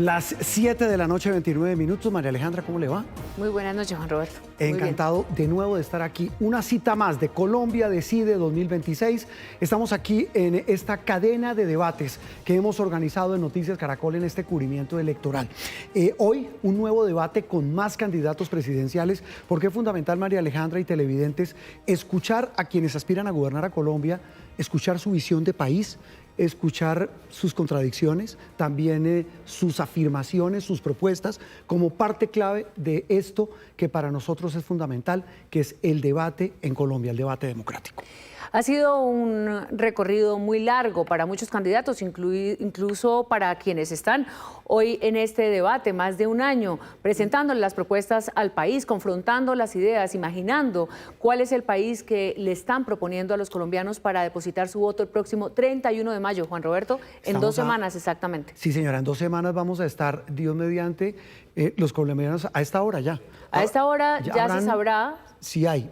Las 7 de la noche, 29 minutos. María Alejandra, ¿cómo le va? Muy buenas noches, Juan Roberto. Encantado de nuevo de estar aquí. Una cita más de Colombia Decide 2026. Estamos aquí en esta cadena de debates que hemos organizado en Noticias Caracol en este cubrimiento electoral. Hoy un nuevo debate con más candidatos presidenciales, porque es fundamental, María Alejandra y televidentes, escuchar a quienes aspiran a gobernar a Colombia, escuchar su visión de país, escuchar sus contradicciones, también sus afirmaciones, sus propuestas, como parte clave de esto que para nosotros es fundamental, que es el debate en Colombia, el debate democrático. Ha sido un recorrido muy largo para muchos candidatos, incluso para quienes están hoy en este debate, más de un año, presentando las propuestas al país, confrontando las ideas, imaginando cuál es el país que le están proponiendo a los colombianos para depositar su voto el próximo 31 de mayo, Juan Roberto, en 2 semanas exactamente. Sí, señora, en 2 semanas vamos a estar, Dios mediante, los colombianos a esta hora ya. A esta hora ya se sabrá si hay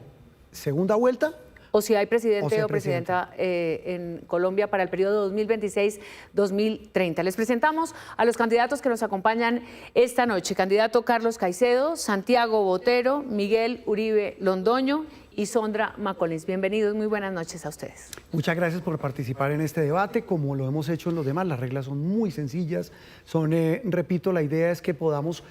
segunda vuelta o si hay presidente o presidenta en Colombia para el periodo 2026-2030. Les presentamos a los candidatos que nos acompañan esta noche. Candidato Carlos Caicedo, Santiago Botero, Miguel Uribe Londoño y Sondra Macolins. Bienvenidos, muy buenas noches a ustedes. Muchas gracias por participar en este debate. Como lo hemos hecho en los demás, las reglas son muy sencillas. Repito, la idea es que podamos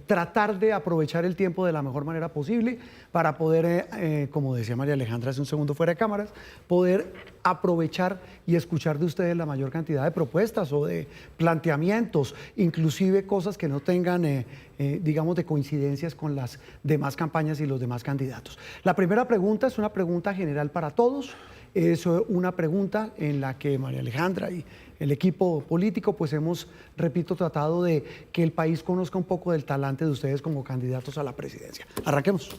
tratar de aprovechar el tiempo de la mejor manera posible para poder, como decía María Alejandra hace un segundo fuera de cámaras, poder aprovechar y escuchar de ustedes la mayor cantidad de propuestas o de planteamientos, inclusive cosas que no tengan, digamos, de coincidencias con las demás campañas y los demás candidatos. La primera pregunta es una pregunta general para todos. Es una pregunta en la que María Alejandra y el equipo político pues hemos, repito, tratado de que el país conozca un poco del talante de ustedes como candidatos a la presidencia. Arranquemos.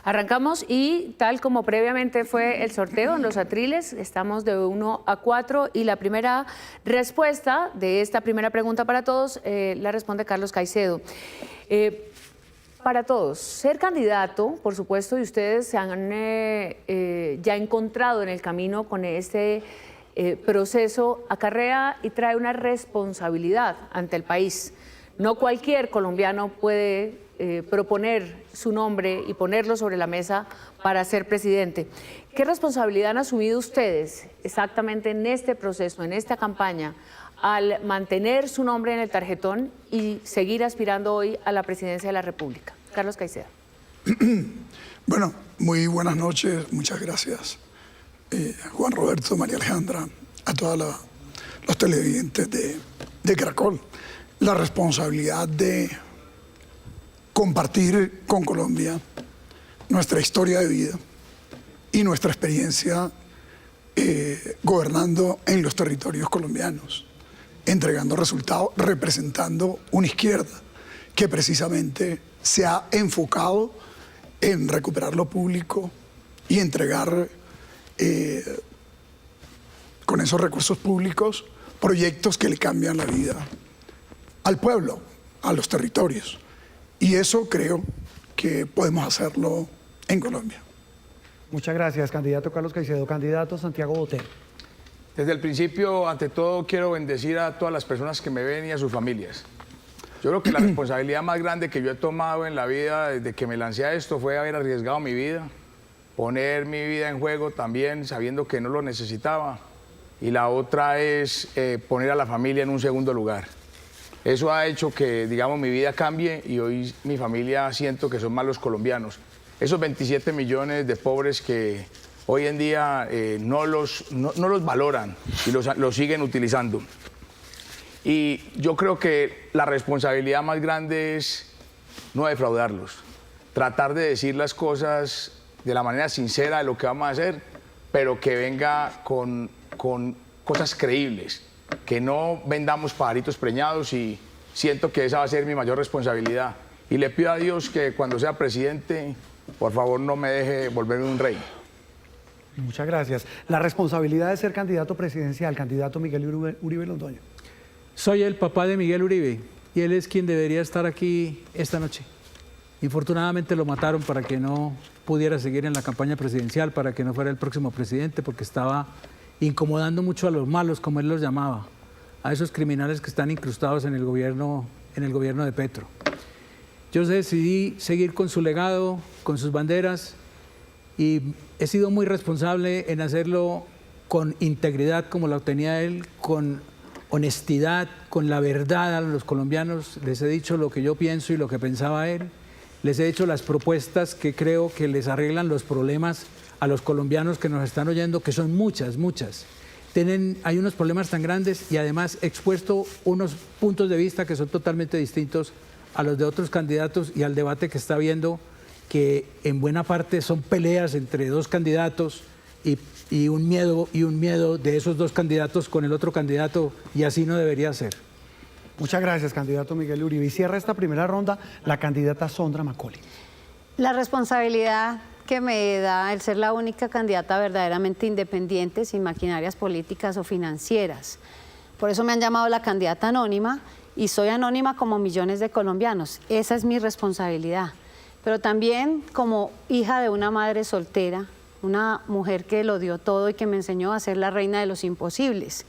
Arrancamos y tal como previamente fue el sorteo en los atriles, estamos de 1 a 4 y la primera respuesta de esta primera pregunta para todos la responde Carlos Caicedo. Para todos, ser candidato, por supuesto, y ustedes se han ya encontrado en el camino con este proceso, acarrea y trae una responsabilidad ante el país. No cualquier colombiano puede proponer su nombre y ponerlo sobre la mesa para ser presidente. ¿Qué responsabilidad han asumido ustedes exactamente en este proceso, en esta campaña, al mantener su nombre en el tarjetón y seguir aspirando hoy a la presidencia de la República? Carlos Caicedo. Bueno, muy buenas noches, muchas gracias. Juan Roberto, María Alejandra, a todos los televidentes de Caracol. La responsabilidad de compartir con Colombia nuestra historia de vida y nuestra experiencia gobernando en los territorios colombianos, entregando resultados, representando una izquierda que precisamente se ha enfocado en recuperar lo público y entregar con esos recursos públicos proyectos que le cambian la vida al pueblo, a los territorios. Y eso creo que podemos hacerlo en Colombia. Muchas gracias, candidato Carlos Caicedo. Candidato Santiago Botero. Desde el principio, ante todo, quiero bendecir a todas las personas que me ven y a sus familias. Yo creo que la responsabilidad más grande que yo he tomado en la vida desde que me lancé a esto fue haber arriesgado mi vida, poner mi vida en juego también sabiendo que no lo necesitaba. Y la otra es poner a la familia en un segundo lugar. Eso ha hecho que, digamos, mi vida cambie y hoy mi familia siento que son más los colombianos. Esos 27 millones de pobres que hoy en día no los valoran y los siguen utilizando. Y yo creo que la responsabilidad más grande es no defraudarlos, tratar de decir las cosas de la manera sincera de lo que vamos a hacer, pero que venga con cosas creíbles, que no vendamos pajaritos preñados y siento que esa va a ser mi mayor responsabilidad. Y le pido a Dios que cuando sea presidente, por favor no me deje volverme un rey. Muchas gracias. La responsabilidad de ser candidato presidencial, candidato Miguel Uribe Londoño. Soy el papá de Miguel Uribe y él es quien debería estar aquí esta noche. Infortunadamente lo mataron para que no pudiera seguir en la campaña presidencial, para que no fuera el próximo presidente, porque estaba incomodando mucho a los malos, como él los llamaba. a esos criminales que están incrustados en el gobierno de Petro. Yo decidí seguir con su legado, con sus banderas, y he sido muy responsable en hacerlo con integridad como la tenía él, con honestidad, con la verdad a los colombianos. Les he dicho lo que yo pienso y lo que pensaba él. Les he hecho las propuestas que creo que les arreglan los problemas a los colombianos que nos están oyendo, que son muchas. Hay unos problemas tan grandes y además he expuesto unos puntos de vista que son totalmente distintos a los de otros candidatos y al debate que está habiendo, que en buena parte son peleas entre dos candidatos y un miedo de esos dos candidatos con el otro candidato, y así no debería ser. Muchas gracias, candidato Miguel Uribe. Y cierra esta primera ronda la candidata Sondra Macaulay. La responsabilidad que me da el ser la única candidata verdaderamente independiente, sin maquinarias políticas o financieras. Por eso me han llamado la candidata anónima, y soy anónima como millones de colombianos. Esa es mi responsabilidad. Pero también como hija de una madre soltera, una mujer que lo dio todo y que me enseñó a ser la reina de los imposibles.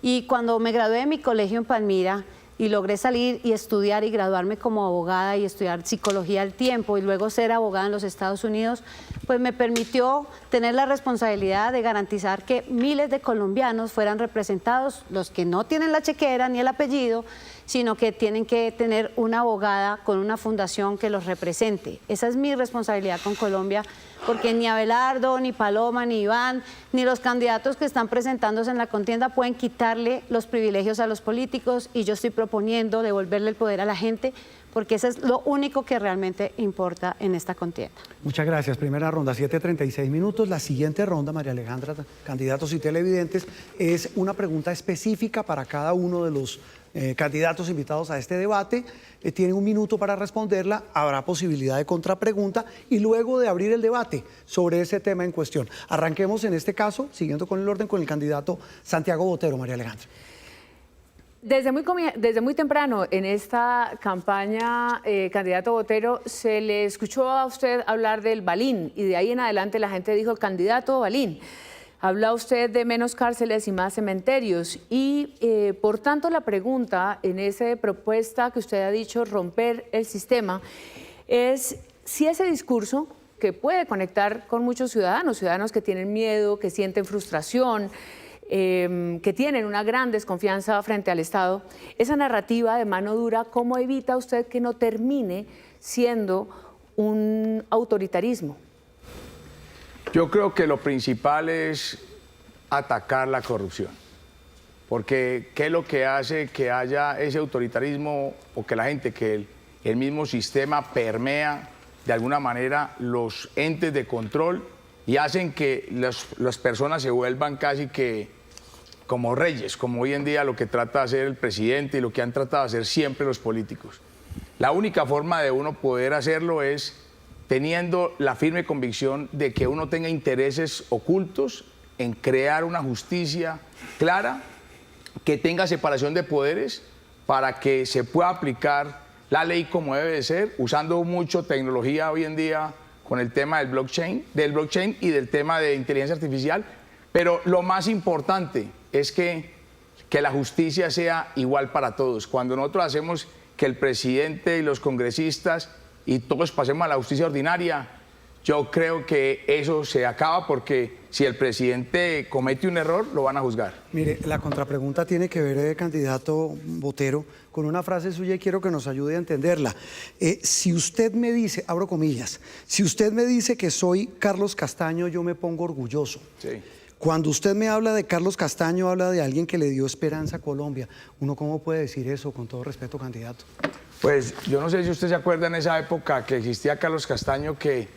Y cuando me gradué de mi colegio en Palmira y logré salir y estudiar y graduarme como abogada y estudiar psicología al tiempo y luego ser abogada en los Estados Unidos, pues me permitió tener la responsabilidad de garantizar que miles de colombianos fueran representados, los que no tienen la chequera ni el apellido, sino que tienen que tener una abogada con una fundación que los represente. Esa es mi responsabilidad con Colombia, porque ni Abelardo, ni Paloma, ni Iván, ni los candidatos que están presentándose en la contienda pueden quitarle los privilegios a los políticos, y yo estoy proponiendo devolverle el poder a la gente, porque eso es lo único que realmente importa en esta contienda. Muchas gracias. Primera ronda, 7:36 minutos. La siguiente ronda, María Alejandra, candidatos y televidentes, es una pregunta específica para cada uno de los candidatos invitados a este debate. Tienen 1 minuto para responderla, habrá posibilidad de contrapregunta y luego de abrir el debate sobre ese tema en cuestión. Arranquemos en este caso, siguiendo con el orden, con el candidato Santiago Botero. María Alejandra. Desde muy temprano en esta campaña, candidato Botero, se le escuchó a usted hablar del Balín, y de ahí en adelante la gente dijo candidato Balín. Habla usted de menos cárceles y más cementerios, y por tanto la pregunta en esa propuesta que usted ha dicho, romper el sistema, es si ese discurso que puede conectar con muchos ciudadanos que tienen miedo, que sienten frustración, que tienen una gran desconfianza frente al Estado, esa narrativa de mano dura, ¿cómo evita usted que no termine siendo un autoritarismo? Yo creo que lo principal es atacar la corrupción, porque ¿qué es lo que hace que haya ese autoritarismo, o que la gente, que el mismo sistema permea de alguna manera los entes de control y hacen que las personas se vuelvan casi que como reyes, como hoy en día lo que trata de hacer el presidente y lo que han tratado de hacer siempre los políticos? La única forma de uno poder hacerlo es teniendo la firme convicción de que uno tenga intereses ocultos en crear una justicia clara, que tenga separación de poderes para que se pueda aplicar la ley como debe de ser, usando mucho tecnología hoy en día con el tema del blockchain y del tema de inteligencia artificial. Pero lo más importante es que la justicia sea igual para todos. Cuando nosotros hacemos que el presidente y los congresistas y todos pasemos a la justicia ordinaria, yo creo que eso se acaba, porque si el presidente comete un error, lo van a juzgar. Mire, la contrapregunta tiene que ver, candidato Botero, con una frase suya y quiero que nos ayude a entenderla. Si usted me dice, abro comillas, si usted me dice que soy Carlos Castaño, yo me pongo orgulloso. Sí. Cuando usted me habla de Carlos Castaño, habla de alguien que le dio esperanza a Colombia. ¿Uno cómo puede decir eso, con todo respeto, candidato? Pues yo no sé si usted se acuerda en esa época que existía Carlos Castaño, que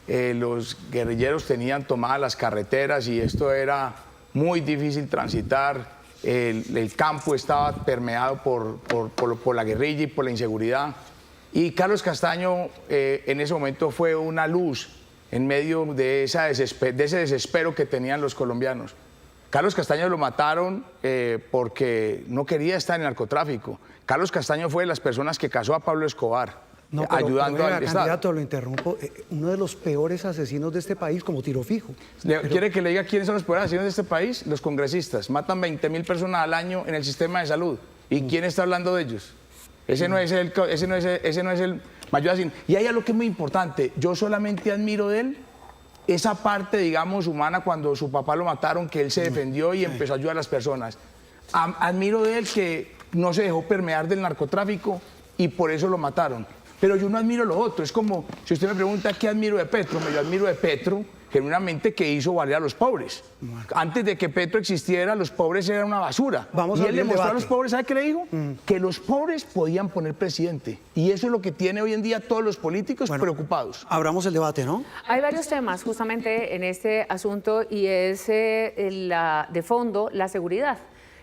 los guerrilleros tenían tomadas las carreteras y esto era muy difícil transitar. El campo estaba permeado por la guerrilla y por la inseguridad. Y Carlos Castaño en ese momento fue una luz en medio de ese desespero que tenían los colombianos. Carlos Castaño lo mataron porque no quería estar en el narcotráfico. Carlos Castaño fue de las personas que casó a Pablo Escobar. No, pero ayudando venga, al Estado. candidato, lo interrumpo. Uno de los peores asesinos de este país, como tiro fijo. ¿Quiere que le diga quiénes son los peores asesinos de este país? Los congresistas. Matan 20.000 personas al año en el sistema de salud. ¿Y quién está hablando de ellos? Ese no es el mayor asesino. Y hay algo que es muy importante. Yo solamente admiro de él esa parte, digamos, humana cuando su papá lo mataron, que él se defendió y empezó a ayudar a las personas. Admiro de él que no se dejó permear del narcotráfico y por eso lo mataron. Pero yo no admiro lo otro. Es como, si usted me pregunta qué admiro de Petro, yo admiro de Petro genuinamente que hizo valer a los pobres. Antes de que Petro existiera, los pobres eran una basura. Vamos y a él abrir le el mostró a debate. los pobres, ¿sabe qué le dijo? Que los pobres podían poner presidente. Y eso es lo que tiene hoy en día todos los políticos preocupados. Abramos el debate, ¿no? Hay varios temas justamente en este asunto y es de fondo la seguridad.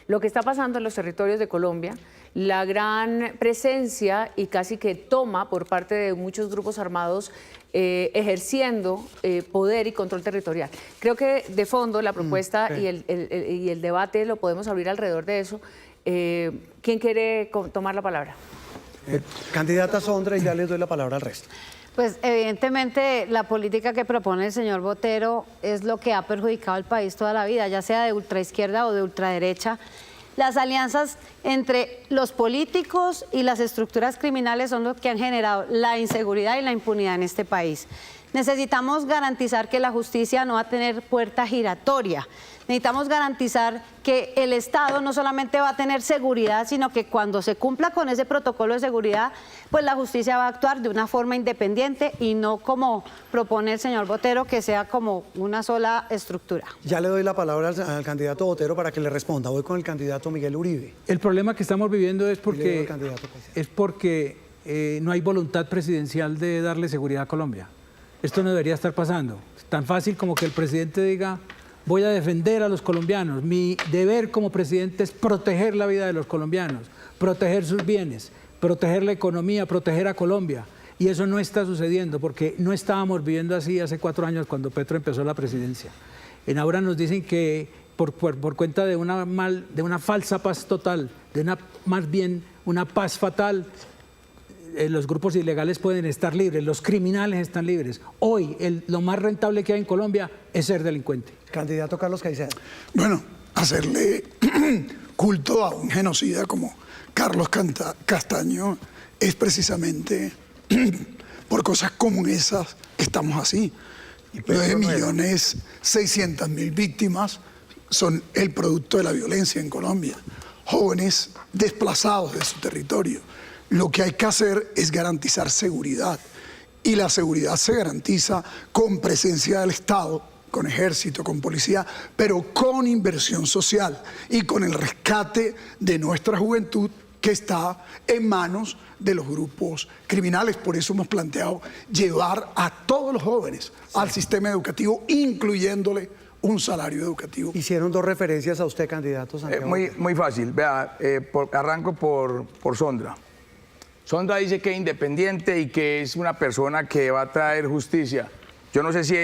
Lo que está pasando en los territorios de Colombia, la gran presencia y casi que toma por parte de muchos grupos armados ejerciendo poder y control territorial. Creo que de fondo la propuesta sí. y el debate lo podemos abrir alrededor de eso. ¿Quién quiere tomar la palabra? Candidata Sondra, y ya les doy la palabra al resto. Pues evidentemente la política que propone el señor Botero es lo que ha perjudicado al país toda la vida, ya sea de ultraizquierda o de ultraderecha. Las alianzas entre los políticos y las estructuras criminales son los que han generado la inseguridad y la impunidad en este país. Necesitamos garantizar que la justicia no va a tener puerta giratoria. Necesitamos garantizar que el Estado no solamente va a tener seguridad, sino que cuando se cumpla con ese protocolo de seguridad, pues la justicia va a actuar de una forma independiente y no como propone el señor Botero, que sea como una sola estructura. Ya le doy la palabra al candidato Botero para que le responda. Voy con el candidato Miguel Uribe. El problema que estamos viviendo es Dile al porque, candidato, no hay voluntad presidencial de darle seguridad a Colombia. Esto no debería estar pasando. Tan fácil como que el presidente diga: voy a defender a los colombianos. Mi deber como presidente es proteger la vida de los colombianos, proteger sus bienes, proteger la economía, proteger a Colombia. Y eso no está sucediendo porque no estábamos viviendo así hace 4 años cuando Petro empezó la presidencia. Ahora nos dicen que por cuenta de una falsa paz total, más bien una paz fatal, los grupos ilegales pueden estar libres, los criminales están libres. Hoy lo más rentable que hay en Colombia es ser delincuente. Candidato Carlos Caicedo. Bueno, hacerle culto a un genocida como Carlos Castaño es precisamente por cosas como esas estamos así. 9.600.000 víctimas son el producto de la violencia en Colombia. Jóvenes desplazados de su territorio. Lo que hay que hacer es garantizar seguridad. Y la seguridad se garantiza con presencia del Estado, con ejército, con policía, pero con inversión social y con el rescate de nuestra juventud que está en manos de los grupos criminales. Por eso hemos planteado llevar a todos los jóvenes al sistema educativo, incluyéndole un salario educativo. Hicieron 2 referencias a usted, candidato Santiago. Muy fácil. Vea, arranco por Sondra. Sondra dice que es independiente y que es una persona que va a traer justicia. Yo no sé si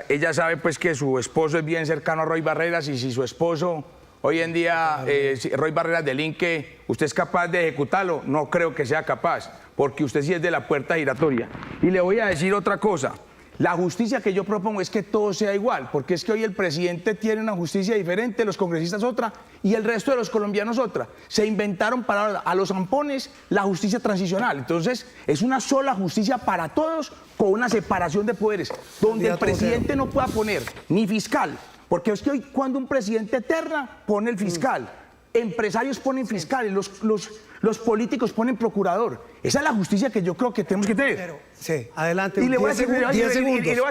ella sabe pues que su esposo es bien cercano a Roy Barreras, y si su esposo hoy en día, si Roy Barreras delinque, ¿usted es capaz de ejecutarlo? No creo que sea capaz, porque usted sí es de la puerta giratoria. Y le voy a decir otra cosa. La justicia que yo propongo es que todo sea igual, porque es que hoy el presidente tiene una justicia diferente, los congresistas otra y el resto de los colombianos otra. Se inventaron para a los zampones la justicia transicional. Entonces, es una sola justicia para todos con una separación de poderes, donde el presidente no pueda poner ni fiscal, porque es que hoy cuando un presidente eterna pone el fiscal, empresarios ponen fiscales, los políticos ponen procurador. Esa es la justicia que yo creo que tenemos que tener. Sí, adelante. Y le voy a decir, 10 segundos. y le voy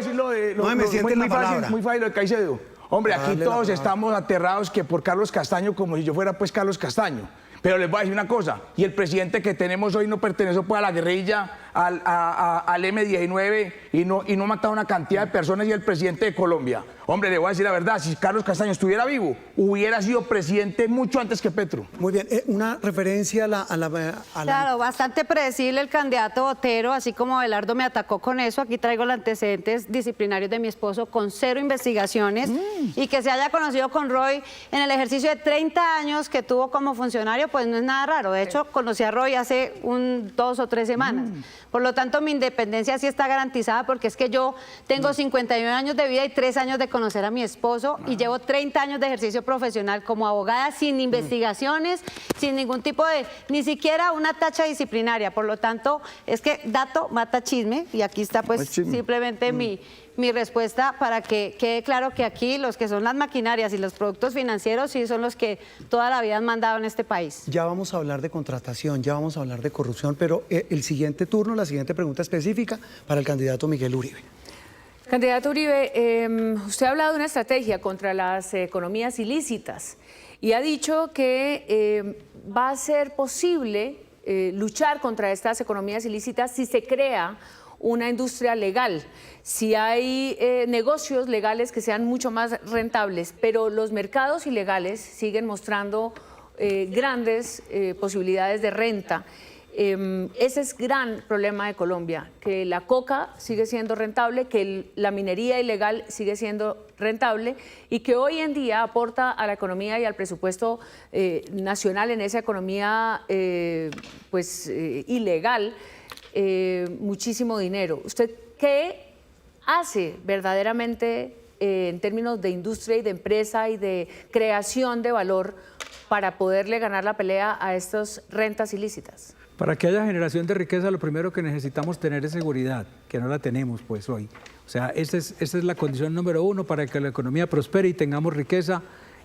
a decir muy fácil lo de Caicedo. Hombre, aquí todos estamos aterrados que por Carlos Castaño, como si yo fuera pues Carlos Castaño. Pero les voy a decir una cosa, y el presidente que tenemos hoy no perteneció pues a la guerrilla, al M-19 y no mataba a una cantidad de personas, y el presidente de Colombia. Hombre, le voy a decir la verdad, si Carlos Castaño estuviera vivo, hubiera sido presidente mucho antes que Petro. Muy bien, una referencia a la... Claro, bastante predecible el candidato Botero, así como Abelardo me atacó con eso. Aquí traigo los antecedentes disciplinarios de mi esposo con 0 investigaciones y que se haya conocido con Roy en el ejercicio de 30 años que tuvo como funcionario, pues no es nada raro. De hecho, conocí a Roy hace 2 o 3 semanas. Por lo tanto, mi independencia sí está garantizada porque es que yo tengo 51 años de vida y 3 años de conocer a mi esposo y llevo 30 años de ejercicio profesional como abogada sin investigaciones, sin ningún tipo de, ni siquiera una tacha disciplinaria. Por lo tanto, es que dato mata chisme y aquí está pues simplemente mi respuesta para que quede claro que aquí los que son las maquinarias y los productos financieros sí son los que toda la vida han mandado en este país. Ya vamos a hablar de contratación, ya vamos a hablar de corrupción, pero el siguiente turno, la siguiente pregunta específica para el candidato Miguel Uribe. Candidato Uribe, usted ha hablado de una estrategia contra las economías ilícitas y ha dicho que va a ser posible luchar contra estas economías ilícitas si se crea una industria legal, si hay negocios legales que sean mucho más rentables, pero los mercados ilegales siguen mostrando grandes posibilidades de renta. Ese es gran problema de Colombia, que la coca sigue siendo rentable, que la minería ilegal sigue siendo rentable y que hoy en día aporta a la economía y al presupuesto nacional en esa economía ilegal muchísimo dinero. ¿Usted qué hace verdaderamente en términos de industria y de empresa y de creación de valor para poderle ganar la pelea a estas rentas ilícitas? Para que haya generación de riqueza, lo primero que necesitamos tener es seguridad, que no la tenemos pues hoy. O sea, esa es la condición número uno para que la economía prospere y tengamos riqueza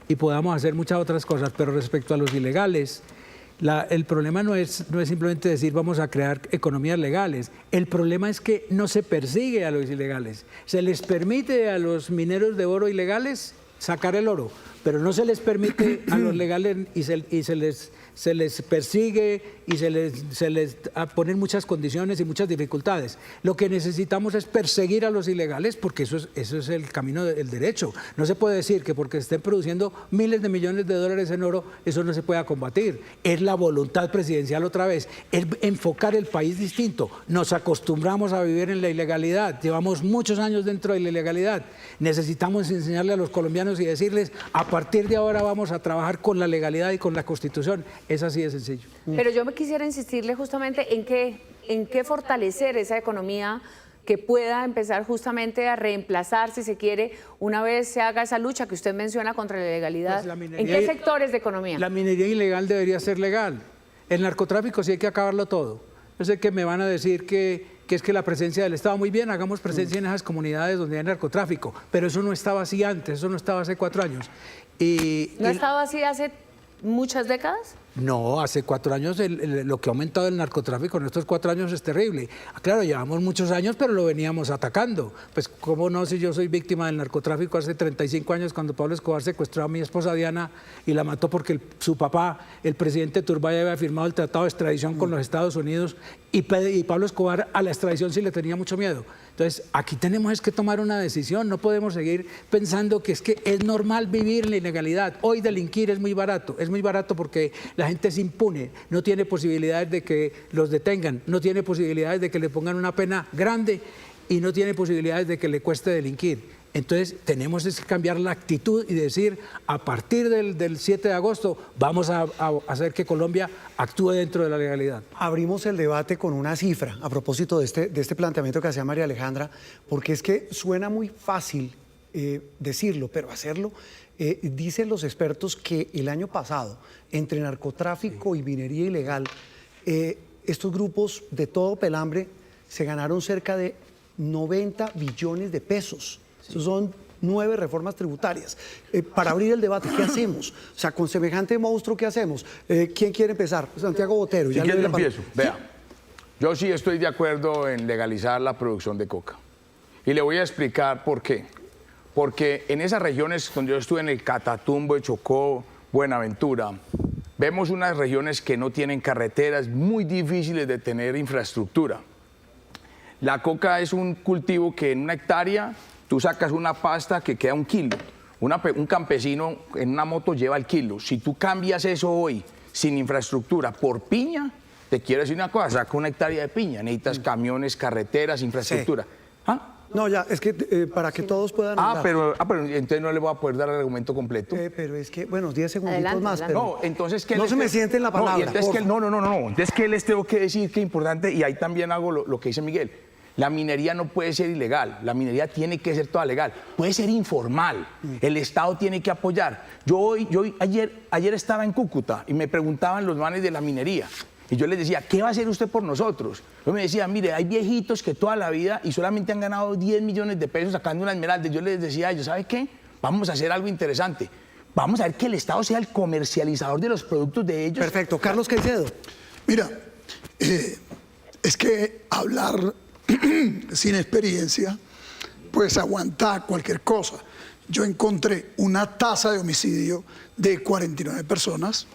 y podamos hacer muchas otras cosas. Pero respecto a los ilegales, el problema no es simplemente decir vamos a crear economías legales. El problema es que no se persigue a los ilegales. Se les permite a los mineros de oro ilegales sacar el oro, pero no se les permite a los legales y se les persigue y se les ponen muchas condiciones y muchas dificultades. Lo que necesitamos es perseguir a los ilegales porque eso es el camino del derecho. No se puede decir que porque estén produciendo miles de millones de dólares en oro, eso no se pueda combatir. Es la voluntad presidencial otra vez, es enfocar el país distinto. Nos acostumbramos a vivir en la ilegalidad, llevamos muchos años dentro de la ilegalidad. Necesitamos enseñarle a los colombianos y decirles, a partir de ahora vamos a trabajar con la legalidad y con la Constitución. Es así de sencillo. Pero yo me quisiera insistirle justamente en qué fortalecer esa economía que pueda empezar justamente a reemplazar, si se quiere, una vez se haga esa lucha que usted menciona contra la ilegalidad. Pues ¿En qué sectores de economía? La minería ilegal debería ser legal. El narcotráfico sí hay que acabarlo todo. Yo sé que me van a decir que es que la presencia del Estado, muy bien, hagamos presencia en esas comunidades donde hay narcotráfico, pero eso no estaba así antes, eso no estaba hace 4 años. ¿No ha estado así hace muchas décadas? No, hace 4 años lo que ha aumentado el narcotráfico en estos 4 años es terrible. Claro, llevamos muchos años, pero lo veníamos atacando. Pues, ¿cómo no si yo soy víctima del narcotráfico hace 35 años cuando Pablo Escobar secuestró a mi esposa Diana y la mató porque su papá, el presidente Turbay, había firmado el tratado de extradición con los Estados Unidos y Pablo Escobar a la extradición sí le tenía mucho miedo? Entonces, aquí tenemos que tomar una decisión, no podemos seguir pensando que es normal vivir en la ilegalidad. Hoy delinquir es muy barato porque la gente es impune, no tiene posibilidades de que los detengan, no tiene posibilidades de que le pongan una pena grande y no tiene posibilidades de que le cueste delinquir. Entonces, tenemos que cambiar la actitud y decir, a partir del 7 de agosto, vamos a hacer que Colombia actúe dentro de la legalidad. Abrimos el debate con una cifra a propósito de este planteamiento que hacía María Alejandra, porque es que suena muy fácil decirlo, pero hacerlo. Dicen los expertos que el año pasado, entre narcotráfico y minería ilegal, estos grupos de todo pelambre se ganaron cerca de 90 billones de pesos. Esos son 9 reformas tributarias. Para abrir el debate, ¿qué hacemos? O sea, con semejante monstruo, ¿qué hacemos? ¿Quién quiere empezar? Santiago Botero. Si quiere, yo empiezo. Vea, yo sí estoy de acuerdo en legalizar la producción de coca. Y le voy a explicar por qué. Porque en esas regiones donde yo estuve, en el Catatumbo, de Chocó, Buenaventura, vemos unas regiones que no tienen carreteras, muy difíciles de tener infraestructura. La coca es un cultivo que en 1 hectárea tú sacas una pasta que queda 1 kilo. Un campesino en una moto lleva el kilo. Si tú cambias eso hoy sin infraestructura por piña, te quiero decir una cosa, saca 1 hectárea de piña. Necesitas camiones, carreteras, infraestructura. Sí. ¿Ah? No, ya, es que para que todos puedan hablar. Pero entonces no le voy a poder dar el argumento completo. Pero es que, bueno, 10 segunditos Adelante, más. adelante. Pero No, entonces que no se me sienten la palabra. Entonces que no. Entonces que les tengo que decir que es importante, y ahí también hago lo que dice Miguel. La minería no puede ser ilegal, la minería tiene que ser toda legal, puede ser informal, el Estado tiene que apoyar. Ayer estaba en Cúcuta y me preguntaban los manes de la minería. Y yo les decía, ¿qué va a hacer usted por nosotros? Yo me decía, mire, hay viejitos que toda la vida y solamente han ganado 10 millones de pesos sacando una esmeralda. Yo les decía a ellos, ¿sabe qué? Vamos a hacer algo interesante. Vamos a ver que el Estado sea el comercializador de los productos de ellos. Perfecto. Carlos Caicedo. Mira, es que hablar sin experiencia, pues aguanta cualquier cosa. Yo encontré una tasa de homicidio de 49 personas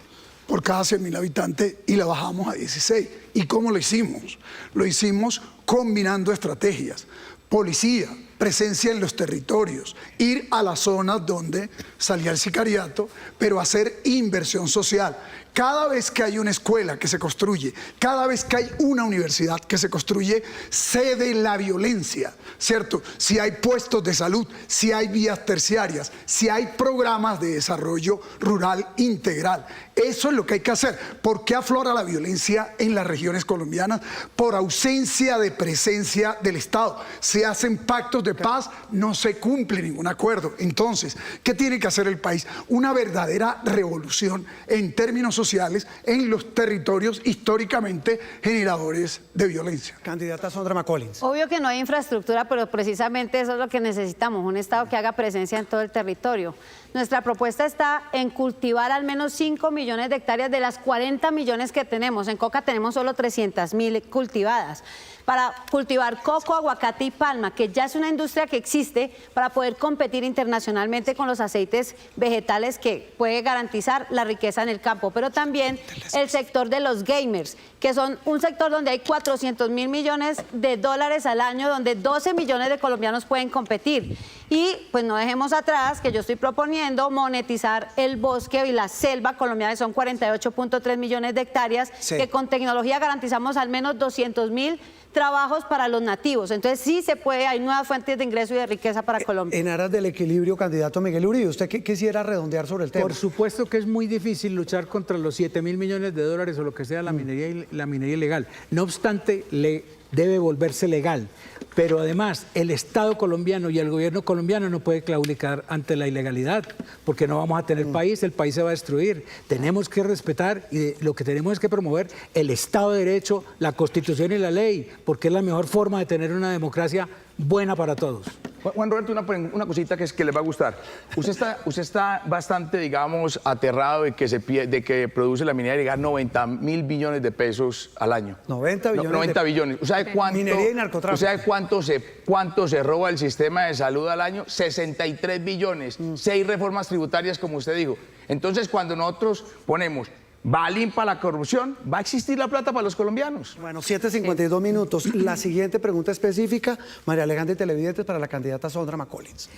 por cada 100.000 habitantes y la bajamos a 16. ¿Y cómo lo hicimos? Lo hicimos combinando estrategias. Policía, presencia en los territorios, ir a las zonas donde salía el sicariato, pero hacer inversión social. Cada vez que hay una escuela que se construye, cada vez que hay una universidad que se construye, cede la violencia, ¿cierto? Si hay puestos de salud, si hay vías terciarias, si hay programas de desarrollo rural integral. Eso es lo que hay que hacer. ¿Por qué aflora la violencia en las regiones colombianas? Por ausencia de presencia del Estado. Se hacen pactos de paz, no se cumple ningún acuerdo. Entonces, ¿qué tiene que hacer el país? Una verdadera revolución en términos sociales en los territorios históricamente generadores de violencia. Candidata Sondra McCollins. Obvio que no hay infraestructura, pero precisamente eso es lo que necesitamos, un Estado que haga presencia en todo el territorio. Nuestra propuesta está en cultivar al menos 5 millones de hectáreas de las 40 millones que tenemos. En coca tenemos solo 300.000 cultivadas. Para cultivar coco, aguacate y palma, que ya es una industria que existe para poder competir internacionalmente con los aceites vegetales que puede garantizar la riqueza en el campo. Pero también el sector de los gamers, que son un sector donde hay 400.000 millones de dólares al año, donde 12 millones de colombianos pueden competir. Y pues no dejemos atrás que yo estoy proponiendo monetizar el bosque y la selva colombiana, que son 48.3 millones de hectáreas, que con tecnología garantizamos al menos 200.000 trabajos para los nativos. Entonces sí se puede, hay nuevas fuentes de ingreso y de riqueza para Colombia. En aras del equilibrio, candidato Miguel Uribe, ¿usted qué quisiera redondear sobre el tema? Por supuesto que es muy difícil luchar contra los 7.000 millones de dólares o lo que sea la minería ilegal. No obstante, debe volverse legal. Pero además, el Estado colombiano y el gobierno colombiano no puede claudicar ante la ilegalidad, porque no vamos a tener país, el país se va a destruir. Tenemos que respetar y lo que tenemos es que promover el Estado de Derecho, la Constitución y la ley, porque es la mejor forma de tener una democracia buena para todos. Juan Roberto, una cosita que les va a gustar. Usted está bastante, digamos, aterrado de que produce la minería ilegal 90.000 billones de pesos al año. 90 billones. 90 billones. ¿Usted sabe cuánto? Minería y narcotráfico. ¿Usted sabe cuánto se roba el sistema de salud al año? 63 billones. 6 reformas tributarias, como usted dijo. Entonces, cuando nosotros ponemos balín para la corrupción, va a existir la plata para los colombianos. Bueno, 7:52 minutos. La siguiente pregunta específica, María Alejandra y televidentes, para la candidata Sondra McCollins.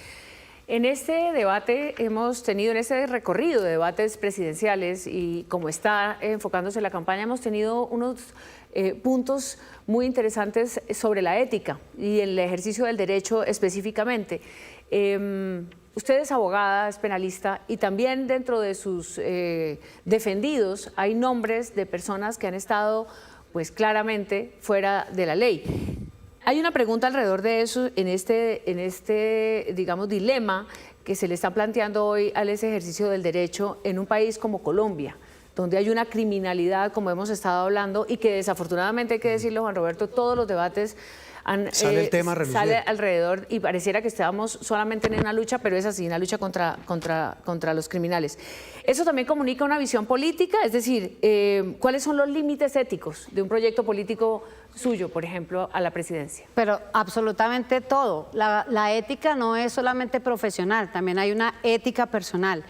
En este debate hemos tenido, en este recorrido de debates presidenciales y como está enfocándose la campaña, hemos tenido unos puntos muy interesantes sobre la ética y el ejercicio del derecho específicamente. Usted es abogada, es penalista y también dentro de sus defendidos hay nombres de personas que han estado pues claramente fuera de la ley. Hay una pregunta alrededor de eso en este digamos, dilema que se le está planteando hoy al ese ejercicio del derecho en un país como Colombia, donde hay una criminalidad, como hemos estado hablando, y que desafortunadamente, hay que decirlo, Juan Roberto, todos los debates sale el tema sale alrededor y pareciera que estamos solamente en una lucha, pero es así, una lucha contra los criminales. Eso también comunica una visión política, es decir, ¿cuáles son los límites éticos de un proyecto político suyo, por ejemplo, a la presidencia? Pero absolutamente todo. La ética no es solamente profesional, también hay una ética personal.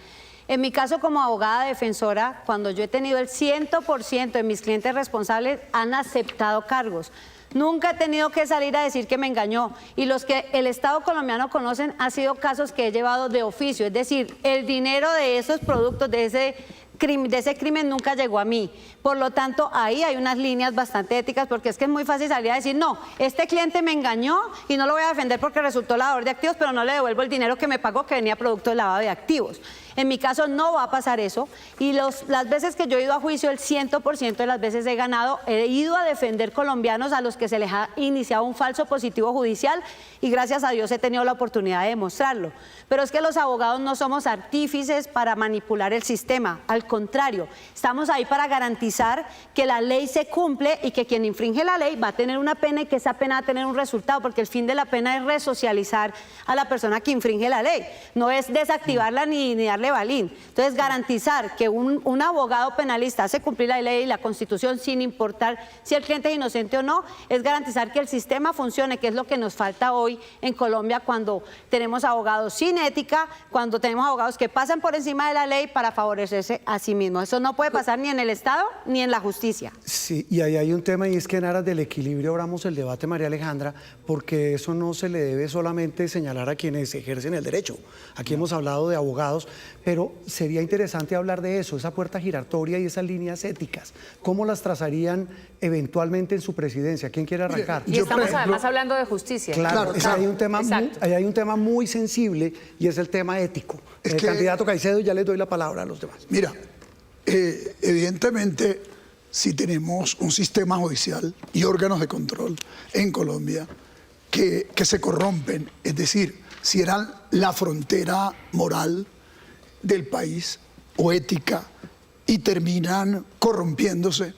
En mi caso como abogada defensora, cuando yo he tenido el 100% de mis clientes responsables han aceptado cargos. Nunca he tenido que salir a decir que me engañó. Y los que el Estado colombiano conocen han sido casos que he llevado de oficio. Es decir, el dinero de esos productos, de de ese crimen nunca llegó a mí. Por lo tanto, ahí hay unas líneas bastante éticas, porque es que es muy fácil salir a decir, no, este cliente me engañó y no lo voy a defender porque resultó lavador de activos, pero no le devuelvo el dinero que me pagó, que venía producto del lavado de activos. En mi caso no va a pasar eso, y las veces que yo he ido a juicio, el 100% de las veces he ganado. He ido a defender colombianos a los que se les ha iniciado un falso positivo judicial, y gracias a Dios he tenido la oportunidad de demostrarlo. Pero es que los abogados no somos artífices para manipular el sistema, al contrario, estamos ahí para garantizar que la ley se cumple y que quien infringe la ley va a tener una pena, y que esa pena va a tener un resultado, porque el fin de la pena es resocializar a la persona que infringe la ley, no es desactivarla ni darle balín. Entonces, garantizar que un abogado penalista hace cumplir la ley y la Constitución sin importar si el cliente es inocente o no, es garantizar que el sistema funcione, que es lo que nos falta hoy en Colombia, cuando tenemos abogados sin ética, cuando tenemos abogados que pasan por encima de la ley para favorecerse a sí mismos. Eso no puede pasar ni en el Estado ni en la justicia. Sí, y ahí hay un tema, y es que en aras del equilibrio abramos el debate, María Alejandra, porque eso no se le debe solamente señalar a quienes ejercen el derecho. Aquí hemos hablado de abogados, pero sería interesante hablar de eso, esa puerta giratoria y esas líneas éticas. ¿Cómo las trazarían eventualmente en su presidencia? ¿Quién quiere arrancar? Y estamos además hablando de justicia. Claro, ahí hay un tema muy sensible, y es el tema ético. Candidato Caicedo, ya le doy la palabra a los demás. Mira, evidentemente, si tenemos un sistema judicial y órganos de control en Colombia que se corrompen, es decir, si eran la frontera moral del país o ética y terminan corrompiéndose,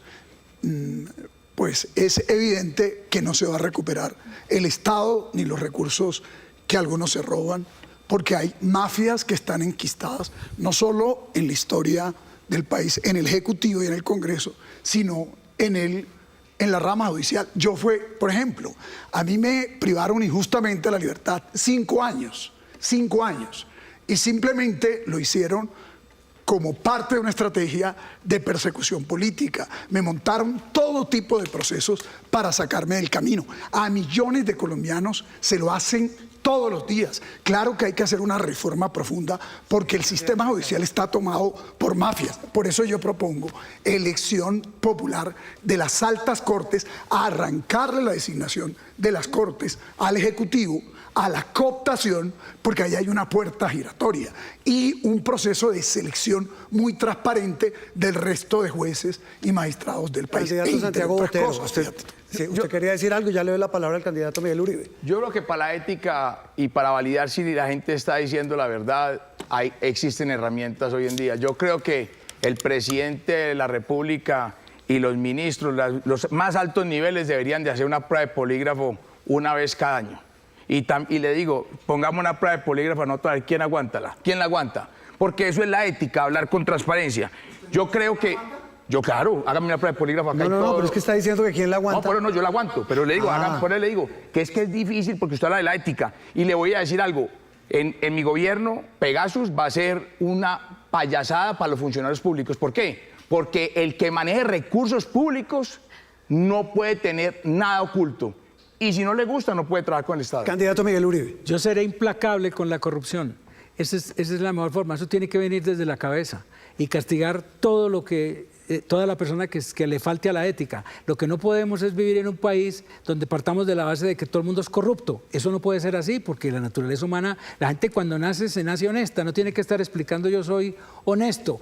pues es evidente que no se va a recuperar el Estado ni los recursos que algunos se roban, porque hay mafias que están enquistadas no solo en la historia del país, en el Ejecutivo y en el Congreso, sino en la rama judicial. Por ejemplo, a mí me privaron injustamente la libertad 5 años, y simplemente lo hicieron como parte de una estrategia de persecución política. Me montaron todo tipo de procesos para sacarme del camino. A millones de colombianos se lo hacen todos los días. Claro que hay que hacer una reforma profunda, porque el sistema judicial está tomado por mafias. Por eso yo propongo elección popular de las altas cortes, a arrancarle la designación de las cortes al Ejecutivo, a la cooptación, porque ahí hay una puerta giratoria, y un proceso de selección muy transparente del resto de jueces y magistrados del país. Candidato Santiago Botero, usted quería decir algo, ya le doy la palabra al candidato Miguel Uribe. Yo creo que para la ética y para validar si la gente está diciendo la verdad, existen herramientas hoy en día. Yo creo que el presidente de la República y los ministros, los más altos niveles, deberían de hacer una prueba de polígrafo una vez cada año. Y le digo, pongamos una prueba de polígrafo, no a ver quién aguanta. ¿Quién la aguanta? Porque eso es la ética, hablar con transparencia. Yo creo que... claro, hágame una prueba de polígrafo acá. No, pero es que está diciendo que quién la aguanta. No, pero no, yo la aguanto, pero le digo, por eso le digo que es difícil, porque usted habla de la ética. Y le voy a decir algo, en mi gobierno, Pegasus va a ser una payasada para los funcionarios públicos. ¿Por qué? Porque el que maneje recursos públicos no puede tener nada oculto. Y si no le gusta, no puede trabajar con el Estado. Candidato Miguel Uribe. Yo seré implacable con la corrupción. Esa es la mejor forma. Eso tiene que venir desde la cabeza y castigar todo lo que toda la persona que le falte a la ética. Lo que no podemos es vivir en un país donde partamos de la base de que todo el mundo es corrupto. Eso no puede ser así, porque la naturaleza humana, la gente cuando nace se nace honesta, no tiene que estar explicando yo soy honesto.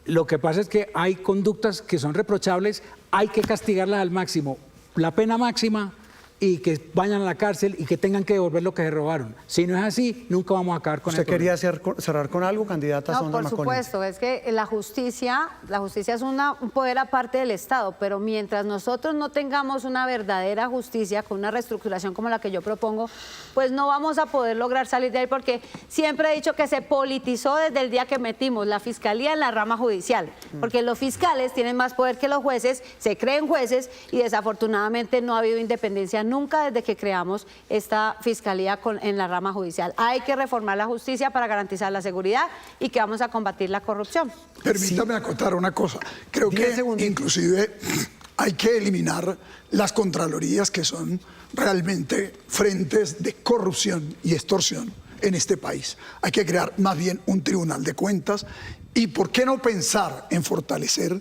Lo que pasa es que hay conductas que son reprochables, hay que castigarlas al máximo. La pena máxima, y que vayan a la cárcel y que tengan que devolver lo que se robaron. Si no es así, nunca vamos a acabar con eso. ¿Usted quería cerrar con algo, candidata Sondra Por supuesto, es que la justicia es un poder aparte del Estado, pero mientras nosotros no tengamos una verdadera justicia con una reestructuración como la que yo propongo, pues no vamos a poder lograr salir de ahí, porque siempre he dicho que se politizó desde el día que metimos la fiscalía en la rama judicial, porque los fiscales tienen más poder que los jueces, se creen jueces, y desafortunadamente no ha habido independencia nunca desde que creamos esta fiscalía en la rama judicial. Hay que reformar la justicia para garantizar la seguridad y que vamos a combatir la corrupción. Permítame acotar una cosa. Creo que inclusive hay que eliminar las contralorías, que son realmente frentes de corrupción y extorsión en este país. Hay que crear más bien un tribunal de cuentas ¿Y por qué no pensar en fortalecer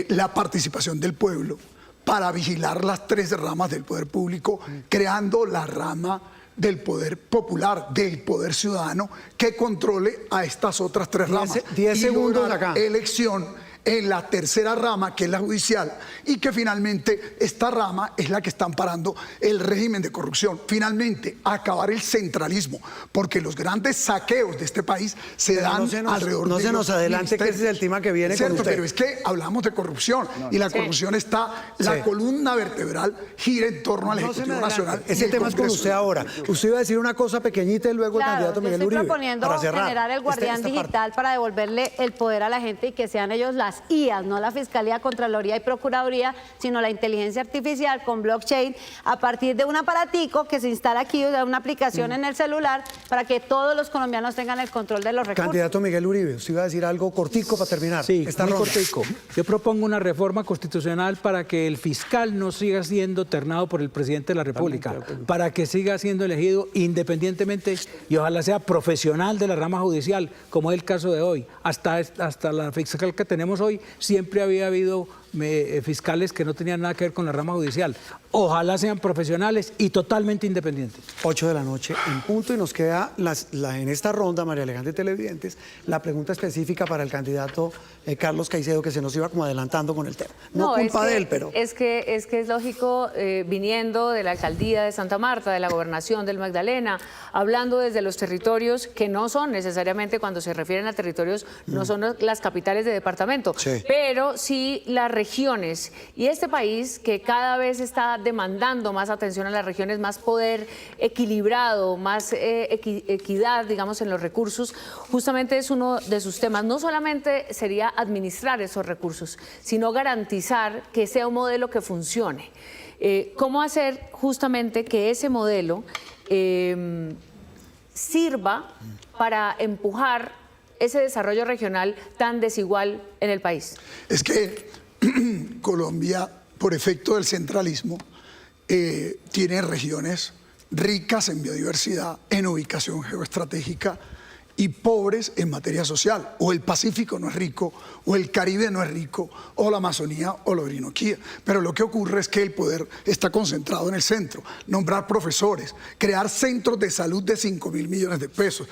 la participación del pueblo para vigilar las tres ramas del poder público, creando la rama del poder popular, del poder ciudadano, que controle a estas otras tres ramas? 10 segundos lograr acá. Elección en la tercera rama, que es la judicial, y que finalmente esta rama es la que está amparando el régimen de corrupción. Finalmente, acabar el centralismo, porque los grandes saqueos de este país se dan alrededor de no se nos los adelante, que ese es el tema que viene Cierto, con usted. pero es que hablamos de corrupción, y la corrupción está, la columna vertebral gira en torno al No se me Ejecutivo adelante. Nacional. y Ese el tema es con Congreso. usted ahora. Usted iba a decir una cosa pequeñita y luego el Claro, candidato yo Miguel estoy Uribe. proponiendo para cerrar generar el guardián esta parte. digital para devolverle el poder a la gente y que sean ellos las IAs, no la Fiscalía, Contraloría y Procuraduría, sino la inteligencia artificial con blockchain a partir de un aparatico que se instala aquí, o sea, una aplicación en el celular para que todos los colombianos tengan el control de los recursos. Candidato Miguel Uribe, usted iba a decir algo cortico para terminar. Sí, esta muy ronda. cortico. Yo propongo una reforma constitucional para que el fiscal no siga siendo ternado por el presidente de la República, para que siga siendo elegido independientemente y ojalá sea profesional de la rama judicial, como es el caso de hoy. Hasta la fiscal que tenemos hoy siempre había habido fiscales que no tenían nada que ver con la rama judicial. Ojalá sean profesionales y totalmente independientes. 8 de la noche en punto y nos queda en esta ronda, María Alejandra y televidentes, la pregunta específica para el candidato Carlos Caicedo, que se nos iba como adelantando con el tema. No culpa de él, pero... Es que es lógico, viniendo de la alcaldía de Santa Marta, de la gobernación del Magdalena, hablando desde los territorios que no son necesariamente, cuando se refieren a territorios, no son las capitales de departamento, Sí. pero sí las regiones. Y este país que cada vez está demandando más atención a las regiones, más poder equilibrado, más equidad, digamos, en los recursos, justamente es uno de sus temas. No solamente sería administrar esos recursos, sino garantizar que sea un modelo que funcione. ¿Cómo hacer justamente que ese modelo sirva para empujar ese desarrollo regional tan desigual en el país? Es que Colombia, por efecto del centralismo, tiene regiones ricas en biodiversidad, en ubicación geoestratégica y pobres en materia social. O el Pacífico no es rico, o el Caribe no es rico, o la Amazonía o la Orinoquía. Pero lo que ocurre es que el poder está concentrado en el centro. Nombrar profesores, crear centros de salud de 5.000 millones de pesos,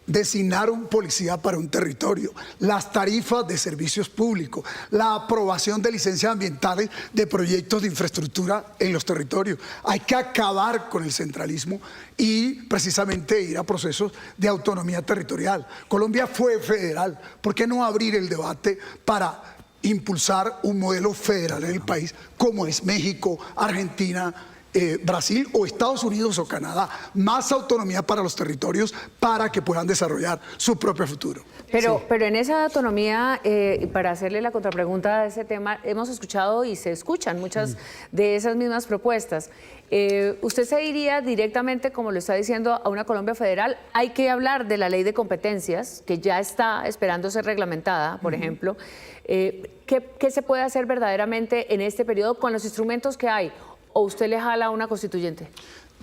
designar un policía para un territorio, las tarifas de servicios públicos, la aprobación de licencias ambientales de proyectos de infraestructura en los territorios. Hay que acabar con el centralismo y precisamente ir a procesos de autonomía territorial. Colombia fue federal. ¿Por qué no abrir el debate para impulsar un modelo federal en el país como es México, Argentina, Brasil o Estados Unidos o Canadá? Más autonomía para los territorios para que puedan desarrollar su propio futuro. Pero en esa autonomía, para hacerle la contrapregunta a ese tema, hemos escuchado y se escuchan muchas de esas mismas propuestas. ¿Usted se iría directamente, como lo está diciendo, a una Colombia federal? Hay que hablar de la ley de competencias, que ya está esperando ser reglamentada, por ejemplo. ¿Qué se puede hacer verdaderamente en este periodo con los instrumentos que hay? ¿O usted le jala a una constituyente?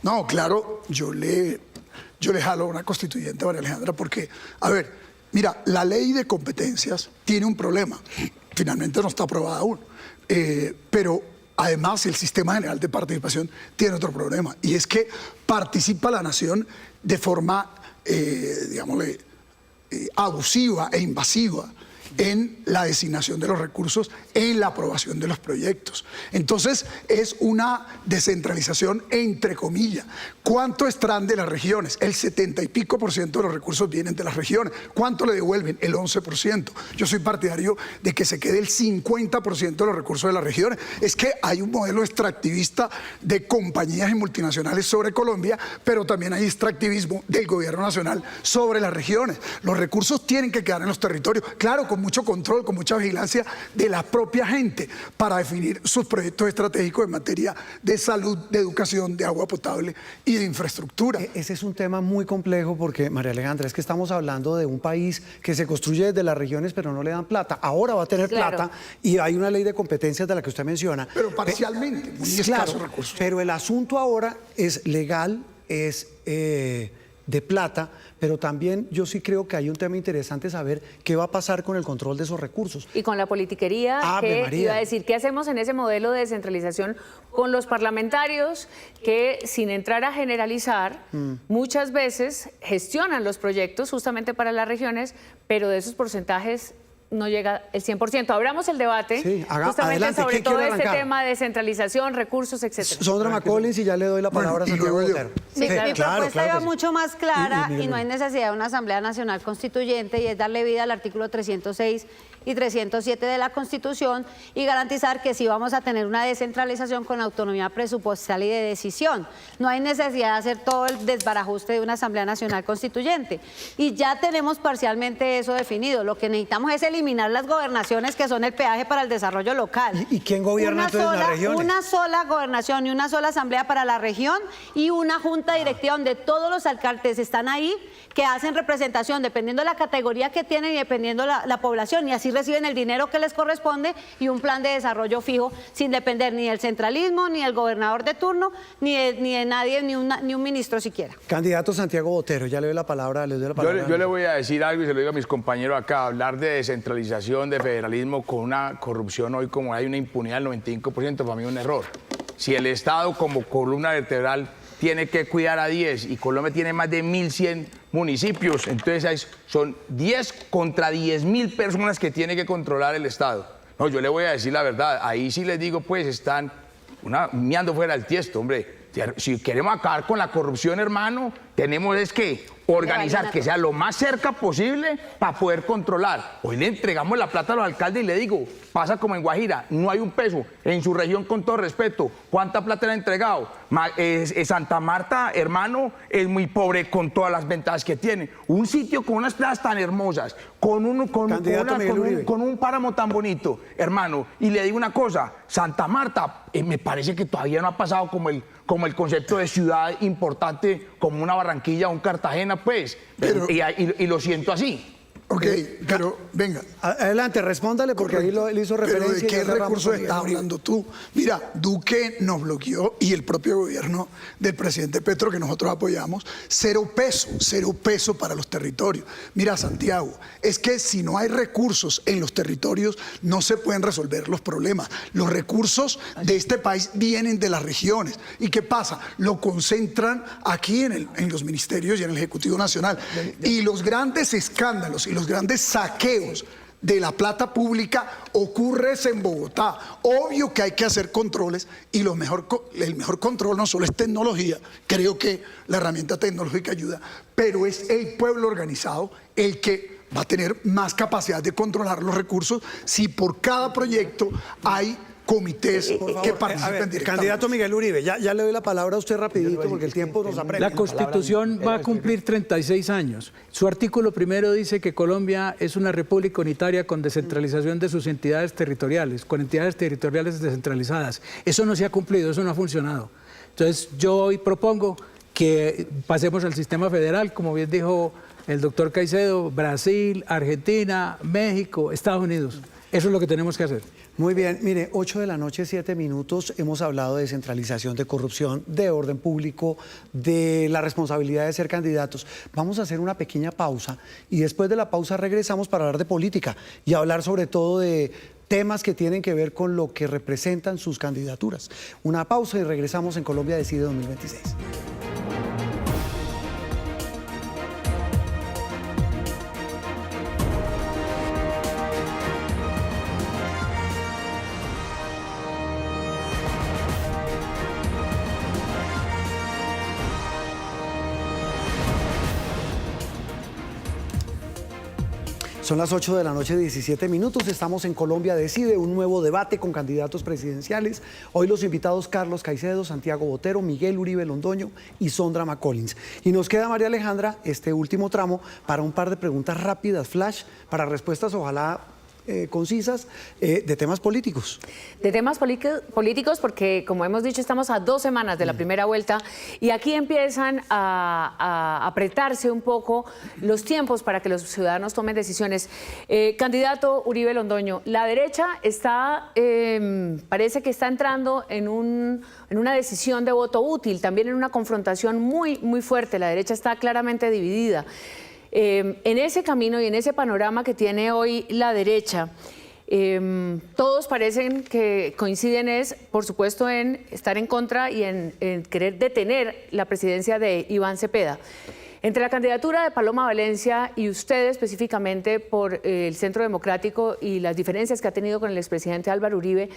No, claro, yo le jalo a una constituyente, María Alejandra, porque, a ver, mira, la ley de competencias tiene un problema. Finalmente no está aprobada aún. Pero además el sistema general de participación tiene otro problema. Y es que participa la nación de forma, digámosle, abusiva e invasiva en la designación de los recursos, en la aprobación de los proyectos. Entonces, es una descentralización entre comillas. ¿Cuánto extraen de las regiones? El 70 y pico % de los recursos vienen de las regiones. ¿Cuánto le devuelven? El 11%. Yo soy partidario de que se quede el 50% de los recursos de las regiones. Es que hay un modelo extractivista de compañías y multinacionales sobre Colombia, pero también hay extractivismo del gobierno nacional sobre las regiones. Los recursos tienen que quedar en los territorios, claro, con mucho control, con mucha vigilancia de la propia gente para definir sus proyectos estratégicos en materia de salud, de educación, de agua potable y de infraestructura. Ese es un tema muy complejo porque, María Alejandra, es que estamos hablando de un país que se construye desde las regiones pero no le dan plata. Ahora va a tener plata y hay una ley de competencias de la que usted menciona. Pero parcialmente, muy escasos recursos. Pero el asunto ahora es legal, es de plata, pero también yo sí creo que hay un tema interesante saber qué va a pasar con el control de esos recursos. Y con la politiquería, Ave que María. iba a decir, ¿qué hacemos en ese modelo de descentralización con los parlamentarios que, sin entrar a generalizar, muchas veces gestionan los proyectos justamente para las regiones, pero de esos porcentajes no llega el 100%? Abramos el debate Sí, justamente adelante, sobre ¿quién todo quiere este arrancar? tema de descentralización, recursos, etcétera. Sondra McCollins, y ya le doy la palabra a Bueno, y Santiago luego yo. Botero. Mi propuesta iba que sí. mucho más clara Y Miguel y no hay necesidad de una Asamblea Nacional Constituyente, y es darle vida al artículo 306 y 307 de la Constitución y garantizar que sí vamos a tener una descentralización con autonomía presupuestal y de decisión. No hay necesidad de hacer todo el desbarajuste de una Asamblea Nacional Constituyente. Y ya tenemos parcialmente eso definido. Lo que necesitamos es eliminar las gobernaciones, que son el peaje para el desarrollo local. ¿Y quién gobierna entonces las regiones? Una sola gobernación y una sola asamblea para la región y una junta directiva donde todos los alcaldes están ahí, que hacen representación dependiendo de la categoría que tienen y dependiendo la población, y así reciben el dinero que les corresponde y un plan de desarrollo fijo sin depender ni del centralismo, ni del gobernador de turno, ni de nadie, ni un ministro siquiera. Candidato Santiago Botero, ya le doy la palabra, Yo le voy a decir algo y se lo digo a mis compañeros acá. Hablar de descentralización, de federalismo con una corrupción hoy como hay una impunidad del 95%, para mí es un error. Si el Estado como columna vertebral tiene que cuidar a 10 y Colombia tiene más de 1.100 municipios, entonces son 10 contra 10.000 personas que tiene que controlar el Estado. No, yo le voy a decir la verdad, ahí sí les digo, pues están meando fuera del tiesto, hombre. Si queremos acabar con la corrupción, hermano, tenemos es que organizar que sea lo más cerca posible para poder controlar. Hoy le entregamos la plata a los alcaldes y le digo, pasa como en Guajira, no hay un peso. En su región, con todo respeto, ¿cuánta plata le han entregado? Santa Marta, hermano, es muy pobre con todas las ventajas que tiene. Un sitio con unas playas tan hermosas, con un páramo tan bonito, hermano. Y le digo una cosa, Santa Marta, me parece que todavía no ha pasado como el concepto de ciudad importante, como una Barranquilla o un Cartagena, pues. Y lo siento así. Ok, pero venga. Adelante, respóndale, porque Correcto. ahí le hizo Pero referencia. ¿de y qué ya cerramos recursos con estás Miguel. hablando tú? Mira, Duque nos bloqueó, y el propio gobierno del presidente Petro, que nosotros apoyamos, cero peso para los territorios. Mira, Santiago, es que si no hay recursos en los territorios, no se pueden resolver los problemas. Los recursos de este país vienen de las regiones. ¿Y qué pasa? Lo concentran aquí en los ministerios y en el Ejecutivo Nacional. Y los grandes escándalos y los grandes saqueos de la plata pública ocurre en Bogotá. Obvio que hay que hacer controles, y el mejor control no solo es tecnología, creo que la herramienta tecnológica ayuda, pero es el pueblo organizado el que va a tener más capacidad de controlar los recursos si por cada proyecto hay comités que participen directamente. Candidato Miguel Uribe, ya le doy la palabra a usted rapidito porque el tiempo nos apremia. La Constitución va a cumplir 36 años. Su artículo primero dice que Colombia es una república unitaria con descentralización de sus entidades territoriales, con entidades territoriales descentralizadas. Eso no se ha cumplido, eso no ha funcionado. Entonces, yo hoy propongo que pasemos al sistema federal, como bien dijo el doctor Caicedo, Brasil, Argentina, México, Estados Unidos. Eso es lo que tenemos que hacer. Muy bien, mire, 8 de la noche, 7 minutos, hemos hablado de descentralización, de corrupción, de orden público, de la responsabilidad de ser candidatos. Vamos a hacer una pequeña pausa y después de la pausa regresamos para hablar de política y hablar sobre todo de temas que tienen que ver con lo que representan sus candidaturas. Una pausa y regresamos en Colombia Decide 2026. Son las 8 de la noche, 17 minutos. Estamos en Colombia Decide, un nuevo debate con candidatos presidenciales. Hoy los invitados Carlos Caicedo, Santiago Botero, Miguel Uribe Londoño y Sondra McCollins. Y nos queda, María Alejandra, este último tramo para un par de preguntas rápidas, flash, para respuestas ojalá concisas de temas políticos. De temas políticos, porque como hemos dicho, estamos a 2 semanas de la primera vuelta y aquí empiezan a apretarse un poco los tiempos para que los ciudadanos tomen decisiones. Candidato Uribe Londoño, la derecha está, parece que está entrando en una decisión de voto útil, también en una confrontación muy fuerte. La derecha está claramente dividida. En ese camino y en ese panorama que tiene hoy la derecha, todos parecen que coinciden por supuesto, en estar en contra y en querer detener la presidencia de Iván Cepeda. Entre la candidatura de Paloma Valencia y usted específicamente por el Centro Democrático y las diferencias que ha tenido con el expresidente Álvaro Uribe,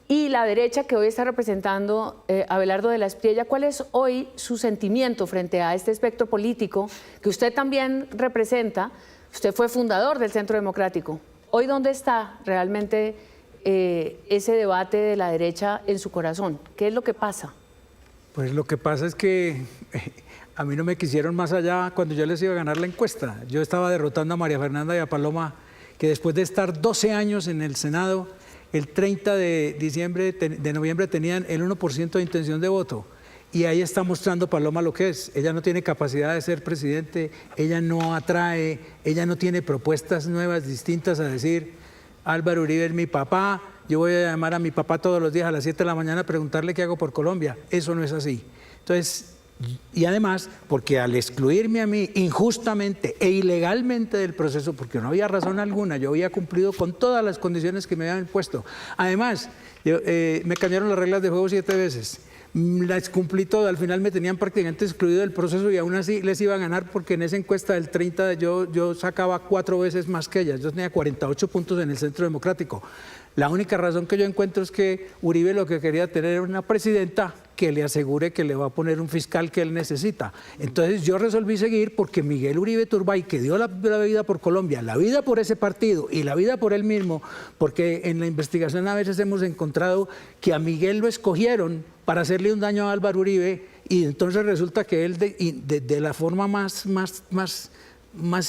y la derecha que hoy está representando Abelardo de la Espriella, ¿cuál es hoy su sentimiento frente a este espectro político que usted también representa? Usted fue fundador del Centro Democrático. Hoy, ¿dónde está realmente ese debate de la derecha en su corazón? ¿Qué es lo que pasa? Pues lo que pasa es que a mí no me quisieron más allá cuando yo les iba a ganar la encuesta. Yo estaba derrotando a María Fernanda y a Paloma, que después de estar 12 años en el Senado, el 30 de noviembre tenían el 1% de intención de voto. Y ahí está mostrando Paloma lo que es. Ella no tiene capacidad de ser presidente, ella no atrae, ella no tiene propuestas nuevas, distintas a decir, Álvaro Uribe es mi papá, yo voy a llamar a mi papá todos los días a las 7 de la mañana a preguntarle qué hago por Colombia. Eso no es así. Entonces, y además, porque al excluirme a mí injustamente e ilegalmente del proceso, porque no había razón alguna, yo había cumplido con todas las condiciones que me habían puesto. Además, me cambiaron las reglas de juego 7 veces. Las cumplí todas, al final me tenían prácticamente excluido del proceso y aún así les iba a ganar porque en esa encuesta del 30 yo sacaba 4 veces más que ellas. Yo tenía 48 puntos en el Centro Democrático. La única razón que yo encuentro es que Uribe lo que quería tener era una presidenta que le asegure que le va a poner un fiscal que él necesita. Entonces yo resolví seguir porque Miguel Uribe Turbay, que dio la vida por Colombia, la vida por ese partido y la vida por él mismo, porque en la investigación a veces hemos encontrado que a Miguel lo escogieron para hacerle un daño a Álvaro Uribe y entonces resulta que él de la forma más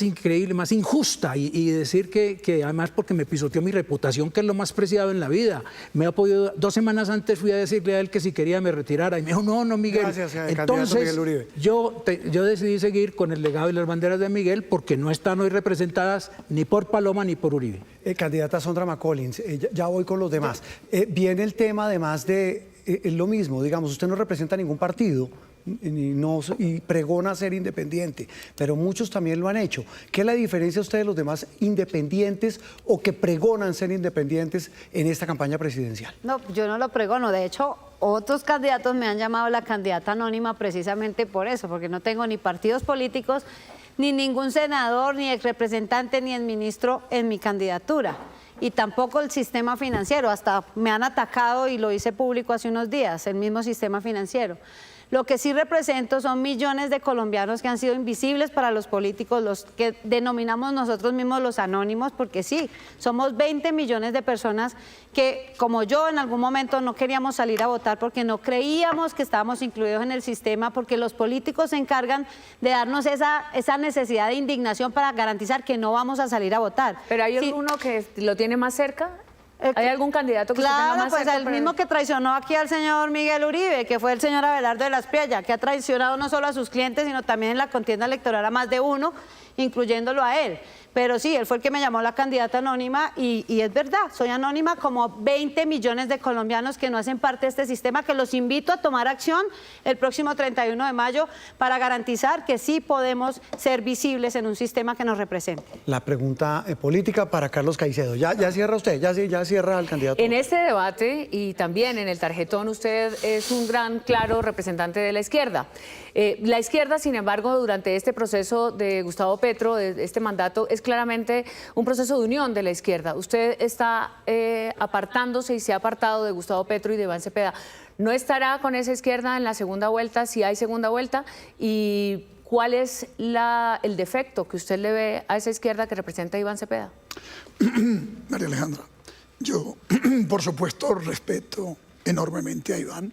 increíble, más injusta y decir que además porque me pisoteó mi reputación, que es lo más preciado en la vida. Me ha podido, 2 semanas antes fui a decirle a él que si quería me retirara y me dijo, no, Miguel. Gracias, entonces, Miguel Uribe. yo decidí seguir con el legado y las banderas de Miguel porque no están hoy representadas ni por Paloma ni por Uribe. Candidata Sondra McCollins, ya voy con los demás. Viene el tema además de lo mismo, digamos, usted no representa ningún partido, y pregona ser independiente, pero muchos también lo han hecho. ¿Qué es la diferencia usted de los demás independientes o que pregonan ser independientes en esta campaña presidencial? No, yo no lo pregono. De hecho, otros candidatos me han llamado la candidata anónima precisamente por eso, porque no tengo ni partidos políticos, ni ningún senador, ni exrepresentante, ni exministro en mi candidatura. Y tampoco el sistema financiero. Hasta me han atacado, y lo hice público hace unos días, el mismo sistema financiero. Lo que sí represento son millones de colombianos que han sido invisibles para los políticos, los que denominamos nosotros mismos los anónimos, porque sí, somos 20 millones de personas que, como yo, en algún momento no queríamos salir a votar porque no creíamos que estábamos incluidos en el sistema, porque los políticos se encargan de darnos esa necesidad de indignación para garantizar que no vamos a salir a votar. ¿Pero hay alguno que lo tiene más cerca? ¿Hay algún candidato que usted tenga más pues cerca el mismo que traicionó aquí al señor Miguel Uribe, que fue el señor Abelardo de la Espriella, que ha traicionado no solo a sus clientes, sino también en la contienda electoral a más de uno, incluyéndolo a él. Pero sí, él fue el que me llamó la candidata anónima y es verdad, soy anónima como 20 millones de colombianos que no hacen parte de este sistema, que los invito a tomar acción el próximo 31 de mayo para garantizar que sí podemos ser visibles en un sistema que nos represente. La pregunta política para Carlos Caicedo. Ya cierra usted, ya cierra el candidato. En este debate y también en el tarjetón usted es un gran, claro representante de la izquierda. La izquierda, sin embargo, durante este proceso de Gustavo Petro, de este mandato, es claramente un proceso de unión de la izquierda. Usted está apartándose y se ha apartado de Gustavo Petro y de Iván Cepeda. ¿No estará con esa izquierda en la segunda vuelta, si hay segunda vuelta? ¿Y cuál es el defecto que usted le ve a esa izquierda que representa a Iván Cepeda? María Alejandra, yo por supuesto respeto enormemente a Iván.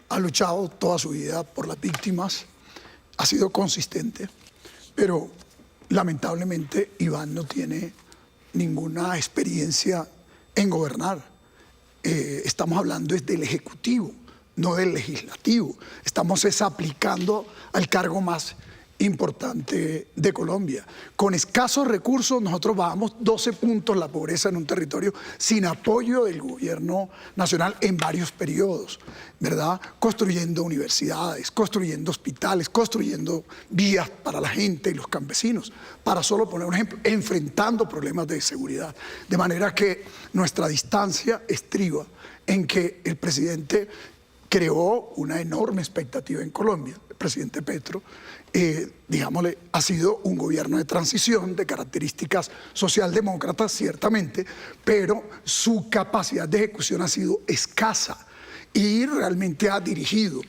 Ha luchado toda su vida por las víctimas, ha sido consistente, pero lamentablemente Iván no tiene ninguna experiencia en gobernar. Estamos hablando es del Ejecutivo, no del Legislativo. Estamos aplicando al cargo más importante de Colombia. Con escasos recursos nosotros bajamos 12 puntos la pobreza en un territorio sin apoyo del gobierno nacional en varios periodos, ¿verdad? Construyendo universidades, construyendo hospitales, construyendo vías para la gente y los campesinos, para solo poner un ejemplo, enfrentando problemas de seguridad. De manera que nuestra distancia estriba en que el presidente creó una enorme expectativa en Colombia, el presidente Petro, digámosle, ha sido un gobierno de transición de características socialdemócratas, ciertamente, pero su capacidad de ejecución ha sido escasa y realmente ha dirigido,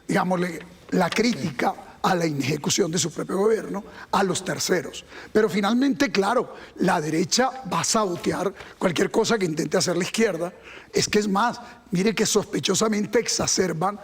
digámosle, la crítica a la inejecución de su propio gobierno a los terceros. Pero finalmente, claro, la derecha va a sabotear cualquier cosa que intente hacer la izquierda. Es que es más, mire que sospechosamente exacerban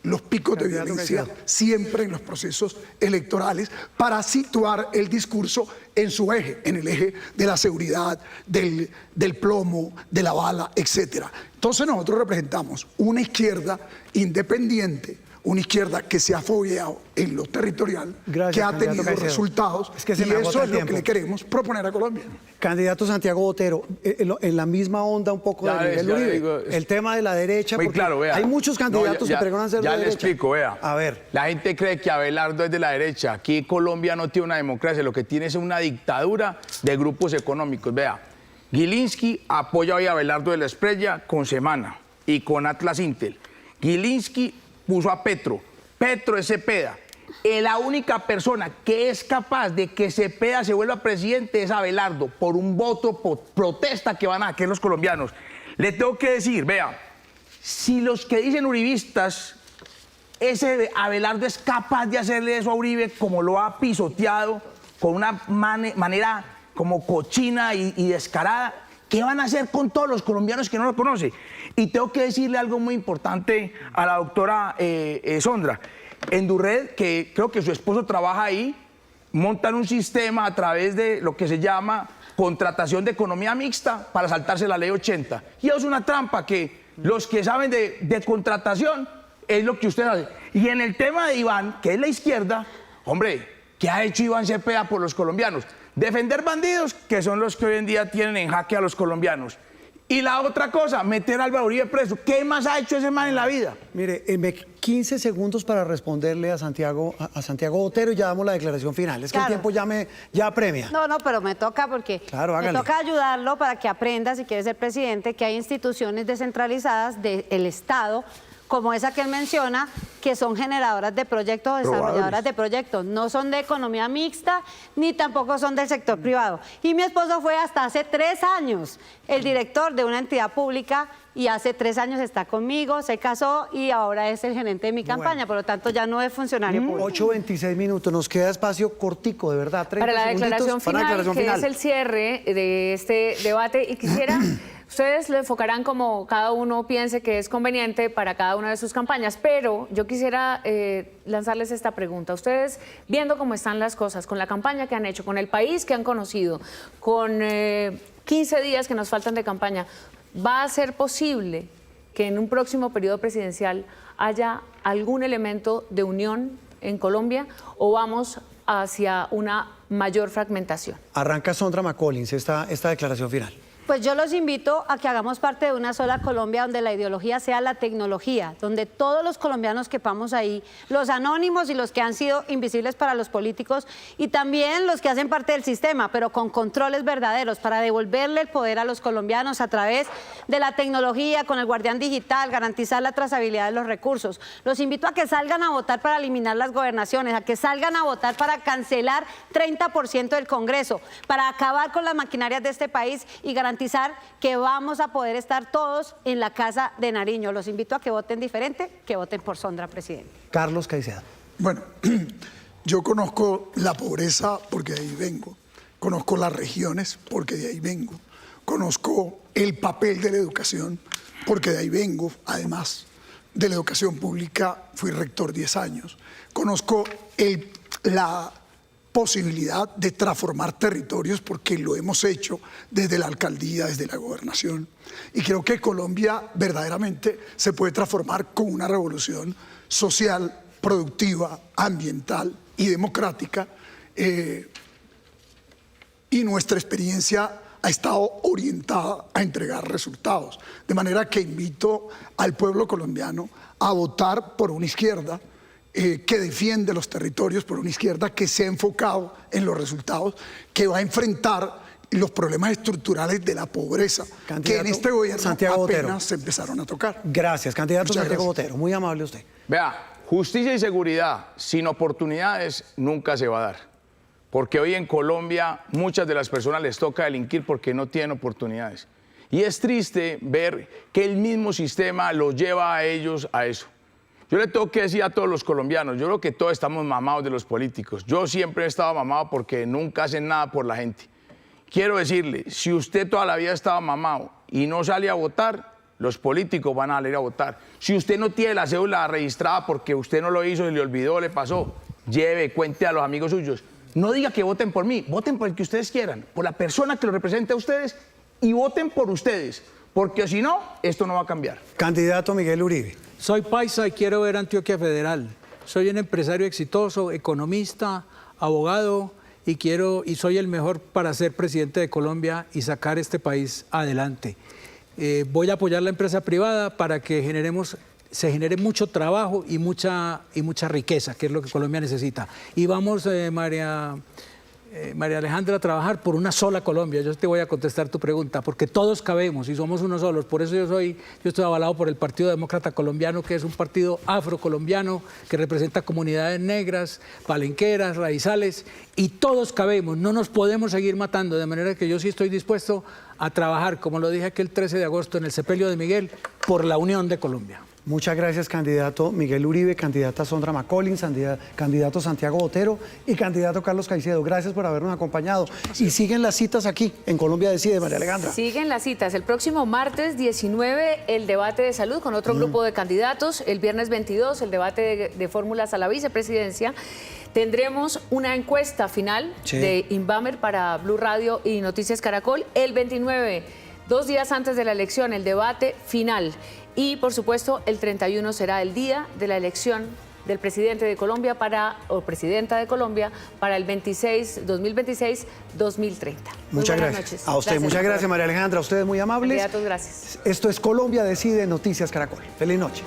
los picos de violencia siempre en los procesos electorales para situar el discurso en su eje, en el eje de la seguridad, del plomo, de la bala, etc. Entonces nosotros representamos una izquierda independiente, una izquierda que se ha fogueado en lo territorial, que ha tenido resultados, y eso es lo que le queremos proponer a Colombia. Candidato Santiago Botero, en la misma onda un poco de Miguel Uribe, el tema de la derecha, muy porque claro, vea. hay muchos candidatos que pregonan ser de derecha. Ya le derecha. explico, vea. A ver. La gente cree que Abelardo es de la derecha. Aquí Colombia no tiene una democracia, lo que tiene es una dictadura de grupos económicos. Vea, Gilinski apoya hoy a Abelardo de la Espriella con Semana y con Atlas Intel. Gilinski puso a Petro. Petro es Cepeda. La única persona que es capaz de que Cepeda se vuelva presidente es Abelardo, por un voto, por protesta que van a hacer los colombianos. Le tengo que decir, vea, si los que dicen uribistas, ese Abelardo es capaz de hacerle eso a Uribe como lo ha pisoteado, con una manera como cochina y descarada, ¿qué van a hacer con todos los colombianos que no lo conocen? Y tengo que decirle algo muy importante a la doctora Sondra. En Durred, que creo que su esposo trabaja ahí, montan un sistema a través de lo que se llama contratación de economía mixta para saltarse la ley 80. Y eso es una trampa que los que saben de contratación es lo que usted hace. Y en el tema de Iván, que es la izquierda, hombre, ¿qué ha hecho Iván Cepeda por los colombianos? Defender bandidos, que son los que hoy en día tienen en jaque a los colombianos. Y la otra cosa, meter a Álvaro Uribe preso. ¿Qué más ha hecho ese man en la vida? Mire, 15 segundos para responderle a Santiago Botero y ya damos la declaración final. Es que Claro. el tiempo ya apremia. No, pero me toca porque Claro, me hágale. toca ayudarlo para que aprenda, si quiere ser presidente, que hay instituciones descentralizadas del Estado, como esa que él menciona, que son generadoras de proyectos, desarrolladoras de proyectos. No son de economía mixta, ni tampoco son del sector privado. Y mi esposo fue hasta hace 3 años el director de una entidad pública y hace 3 años está conmigo, se casó y ahora es el gerente de mi campaña. Por lo tanto, ya no es funcionario público. 8:26 minutos, nos queda espacio cortico, de verdad. 30 Para la segunditos declaración para la final, declaración que final. es el cierre de este debate. Y quisiera, ustedes lo enfocarán como cada uno piense que es conveniente para cada una de sus campañas, pero yo quisiera lanzarles esta pregunta. Ustedes, viendo cómo están las cosas, con la campaña que han hecho, con el país que han conocido, con 15 días que nos faltan de campaña, ¿va a ser posible que en un próximo periodo presidencial haya algún elemento de unión en Colombia o vamos hacia una mayor fragmentación? Arranca Sondra McCollins esta declaración final. Pues yo los invito a que hagamos parte de una sola Colombia donde la ideología sea la tecnología, donde todos los colombianos quepamos ahí, los anónimos y los que han sido invisibles para los políticos y también los que hacen parte del sistema, pero con controles verdaderos para devolverle el poder a los colombianos a través de la tecnología, con el guardián digital, garantizar la trazabilidad de los recursos. Los invito a que salgan a votar para eliminar las gobernaciones, a que salgan a votar para cancelar 30% del Congreso, para acabar con las maquinarias de este país y garantizar que vamos a poder estar todos en la Casa de Nariño. Los invito a que voten diferente, que voten por Sondra, presidente. Carlos Caicedo. Bueno, yo conozco la pobreza porque de ahí vengo, conozco las regiones porque de ahí vengo, conozco el papel de la educación porque de ahí vengo, además de la educación pública fui rector 10 años, conozco posibilidad de transformar territorios porque lo hemos hecho desde la alcaldía, desde la gobernación. Y creo que Colombia verdaderamente se puede transformar con una revolución social, productiva, ambiental y democrática. Y nuestra experiencia ha estado orientada a entregar resultados. De manera que invito al pueblo colombiano a votar por una izquierda que defiende los territorios, por una izquierda que se ha enfocado en los resultados, que va a enfrentar los problemas estructurales de la pobreza, que en este gobierno Santiago apenas Botero se empezaron a tocar. Gracias, candidato Muchas Santiago gracias. Botero. Muy amable usted. Vea, justicia y seguridad sin oportunidades nunca se va a dar. Porque hoy en Colombia muchas de las personas les toca delinquir porque no tienen oportunidades. Y es triste ver que el mismo sistema los lleva a ellos a eso. Yo le tengo que decir a todos los colombianos, yo creo que todos estamos mamados de los políticos. Yo siempre he estado mamado porque nunca hacen nada por la gente. Quiero decirle, si usted toda la vida ha estado mamado y no sale a votar, los políticos van a salir a votar. Si usted no tiene la cédula registrada porque usted no lo hizo, se le olvidó, le pasó, lleve, cuente a los amigos suyos. No diga que voten por mí, voten por el que ustedes quieran, por la persona que lo represente a ustedes y voten por ustedes, porque si no, esto no va a cambiar. Candidato Miguel Uribe. Soy paisa y quiero ver Antioquia Federal. Soy un empresario exitoso, economista, abogado y soy el mejor para ser presidente de Colombia y sacar este país adelante. Voy a apoyar la empresa privada para que se genere mucho trabajo y mucha riqueza, que es lo que Colombia necesita. Y vamos, María Alejandra, a trabajar por una sola Colombia. Yo te voy a contestar tu pregunta, porque todos cabemos y somos unos solos. Por eso yo estoy avalado por el Partido Demócrata Colombiano, que es un partido afrocolombiano que representa comunidades negras, palenqueras, raizales, y todos cabemos. No nos podemos seguir matando, de manera que yo sí estoy dispuesto a trabajar, como lo dije aquel 13 de agosto en el sepelio de Miguel, por la unión de Colombia. Muchas gracias, candidato Miguel Uribe, candidata Sondra McCollins, candidato Santiago Botero y candidato Carlos Caicedo. Gracias por habernos acompañado. Y siguen las citas aquí en Colombia Decide, María Alejandra. Siguen las citas. El próximo martes 19, el debate de salud con otro grupo de candidatos. El viernes 22, el debate de fórmulas a la vicepresidencia. Tendremos una encuesta final de Inbamer para Blue Radio y Noticias Caracol. El 29, 2 días antes de la elección, el debate final. Y, por supuesto, el 31 será el día de la elección del presidente de Colombia o presidenta de Colombia para el 2026-2030. Muchas gracias. A usted, muchas gracias, María Alejandra. A ustedes muy amables. Candidatos, gracias. Esto es Colombia Decide, Noticias Caracol. Feliz noche.